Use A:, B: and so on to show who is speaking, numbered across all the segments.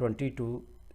A: 22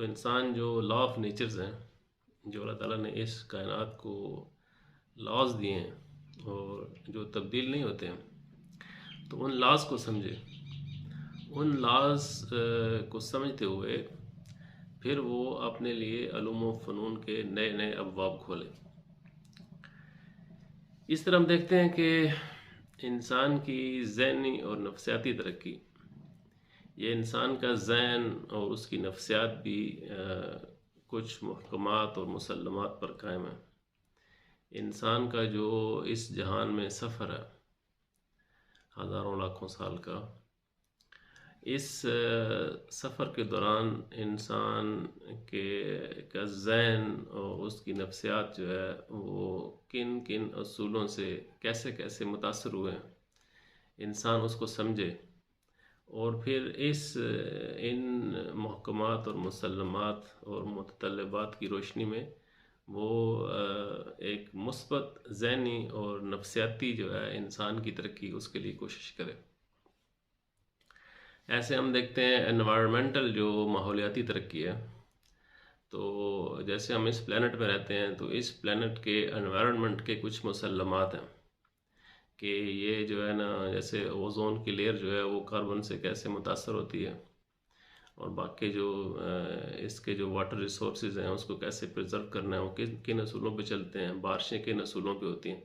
B: تو انسان جو لا آف نیچرز ہیں، جو اللہ تعالیٰ نے اس کائنات کو لاز دیے ہیں اور جو تبدیل نہیں ہوتے ہیں، تو ان لاز کو سمجھے، ان لاز کو سمجھتے ہوئے پھر وہ اپنے لیے علوم و فنون کے نئے نئے ابواب کھولے۔ اس طرح ہم دیکھتے ہیں کہ انسان کی ذہنی اور نفسیاتی ترقی، یہ انسان کا ذہن اور اس کی نفسیات بھی کچھ محکمات اور مسلمات پر قائم ہے۔ انسان کا جو اس جہان میں سفر ہے ہزاروں لاکھوں سال کا، اس سفر کے دوران انسان کا ذہن اور اس کی نفسیات جو ہے وہ کن کن اصولوں سے کیسے کیسے متاثر ہوئے ہیں، انسان اس کو سمجھے اور پھر ان محکمات اور مسلمات اور متطلبات کی روشنی میں وہ ایک مثبت ذہنی اور نفسیاتی جو ہے انسان کی ترقی، اس کے لیے کوشش کرے۔ ایسے ہم دیکھتے ہیں انوائرمنٹل جو ماحولیاتی ترقی ہے، تو جیسے ہم اس پلانٹ میں رہتے ہیں تو اس پلانٹ کے انوائرمنٹ کے کچھ مسلمات ہیں کہ یہ جو ہے نا، جیسے اوزون کی لیئر جو ہے وہ کاربن سے کیسے متاثر ہوتی ہے، اور باقی جو اس کے جو واٹر ریسورسز ہیں اس کو کیسے پریزرو کرنا ہے، وہ کن اصولوں پہ چلتے ہیں، بارشیں کن اصولوں پہ ہوتی ہیں،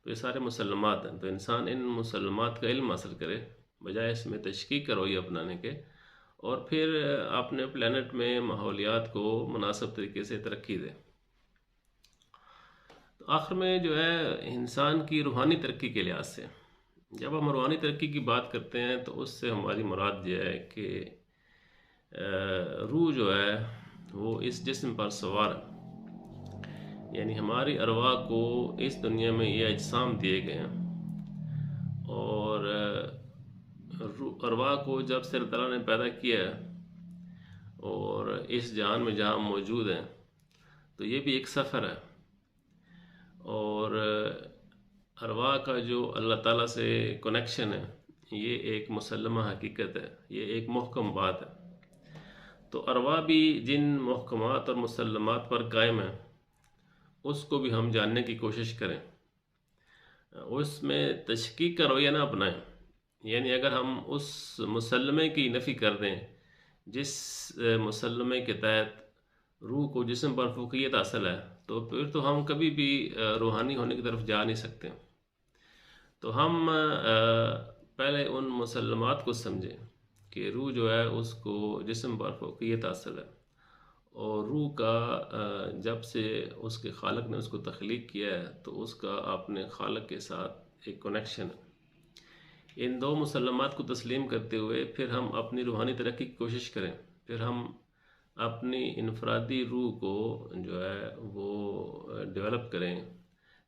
B: تو یہ سارے مسلمات ہیں۔ تو انسان ان مسلمات کا علم حاصل کرے بجائے اس میں تشکیک کا رویہ اپنانے کے، اور پھر اپنے پلانٹ میں ماحولیات کو مناسب طریقے سے ترقی دے۔ تو آخر میں جو ہے انسان کی روحانی ترقی کے لحاظ سے، جب ہم روحانی ترقی کی بات کرتے ہیں تو اس سے ہماری مراد یہ ہے کہ روح جو ہے وہ اس جسم پر سوار ہے، یعنی ہماری ارواح کو اس دنیا میں یہ اجسام دیے گئے ہیں، اور ارواح کو جب سے اللہ تعالیٰ نے پیدا کیا ہے اور اس جہان میں جہاں موجود ہیں، تو یہ بھی ایک سفر ہے، اور ارواح کا جو اللہ تعالیٰ سے کنیکشن ہے یہ ایک مسلمہ حقیقت ہے، یہ ایک محکم بات ہے۔ تو ارواح بھی جن محکمات اور مسلمات پر قائم ہیں اس کو بھی ہم جاننے کی کوشش کریں، اس میں تشکیک کا رویہ نہ اپنائیں، یعنی اگر ہم اس مسلمے کی نفی کر دیں جس مسلمے کے تحت روح کو جسم پر فوقیت حاصل ہے، تو پھر تو ہم کبھی بھی روحانی ہونے کی طرف جا نہیں سکتے۔ تو ہم پہلے ان مسلمات کو سمجھیں کہ روح جو ہے اس کو جسم پر فوقیت حاصل ہے، اور روح کا جب سے اس کے خالق نے اس کو تخلیق کیا ہے تو اس کا اپنے خالق کے ساتھ ایک کنیکشن ہے۔ ان دو مسلمات کو تسلیم کرتے ہوئے پھر ہم اپنی روحانی ترقی کی کوشش کریں، پھر ہم اپنی انفرادی روح کو جو ہے وہ ڈیولپ کریں،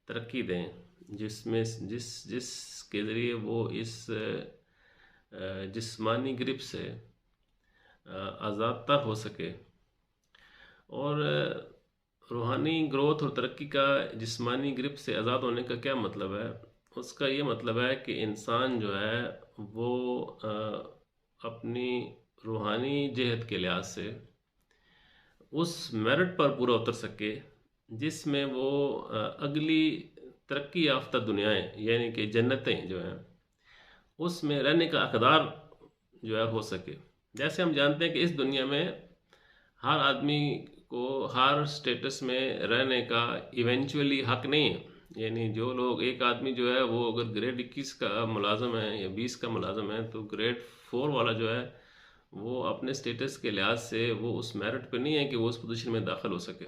B: ترقی دیں، جس کے ذریعے وہ اس جسمانی گرپ سے آزاد تر ہو سکے۔ اور روحانی گروتھ اور ترقی کا جسمانی گرپ سے آزاد ہونے کا کیا مطلب ہے؟ اس کا یہ مطلب ہے کہ انسان جو ہے وہ اپنی روحانی جہت کے لحاظ سے اس میرٹ پر پورا اتر سکے جس میں وہ اگلی ترقی یافتہ دنیایں یعنی کہ جنتیں جو ہیں اس میں رہنے کا اقدار جو ہے ہو سکے۔ جیسے ہم جانتے ہیں کہ اس دنیا میں ہر آدمی کو ہر سٹیٹس میں رہنے کا ایونچولی حق نہیں ہے، یعنی جو لوگ، ایک آدمی جو ہے وہ اگر گریڈ 21 کا ملازم ہے یا 20 کا ملازم ہے تو گریڈ 4 والا جو ہے وہ اپنے سٹیٹس کے لحاظ سے وہ اس میرٹ پہ نہیں ہے کہ وہ اس پوزیشن میں داخل ہو سکے،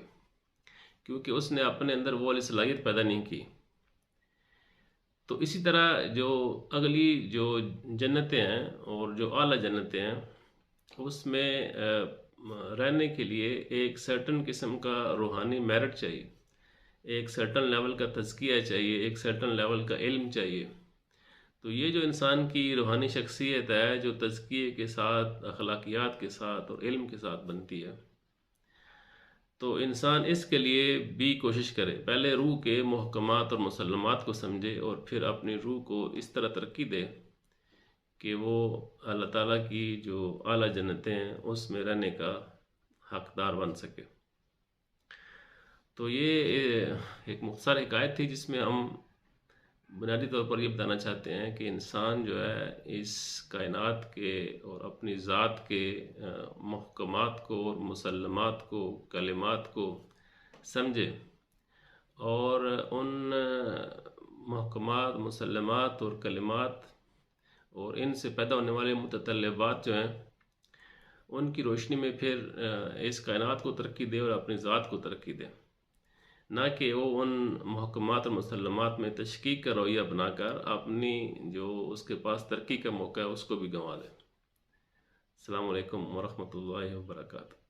B: کیونکہ اس نے اپنے اندر وہ والی صلاحیت پیدا نہیں کی۔ تو اسی طرح جو اگلی جو جنتیں ہیں اور جو اعلیٰ جنتیں ہیں اس میں رہنے کے لیے ایک سرٹن قسم کا روحانی میرٹ چاہیے، ایک سرٹن لیول کا تزکیہ چاہیے، ایک سرٹن لیول کا علم چاہیے۔ تو یہ جو انسان کی روحانی شخصیت ہے جو تزکیے کے ساتھ، اخلاقیات کے ساتھ اور علم کے ساتھ بنتی ہے، تو انسان اس کے لیے بھی کوشش کرے، پہلے روح کے محکمات اور مسلمات کو سمجھے اور پھر اپنی روح کو اس طرح ترقی دے کہ وہ اللہ تعالیٰ کی جو اعلیٰ جنتیں ہیں اس میں رہنے کا حقدار بن سکے۔ تو یہ ایک مختصر حکایت تھی جس میں ہم بنیادی طور پر یہ بتانا چاہتے ہیں کہ انسان جو ہے اس کائنات کے اور اپنی ذات کے محکمات کو اور مسلمات کو، کلمات کو سمجھے، اور ان محکمات، مسلمات اور کلمات اور ان سے پیدا ہونے والے متطلبات جو ہیں ان کی روشنی میں پھر اس کائنات کو ترقی دے اور اپنی ذات کو ترقی دے، نہ کہ وہ ان محکمات اور مسلمات میں تشکیک کا رویہ بنا کر اپنی جو اس کے پاس ترقی کا موقع ہے اس کو بھی گنوا دے۔ السلام علیکم ورحمۃ اللہ وبرکاتہ۔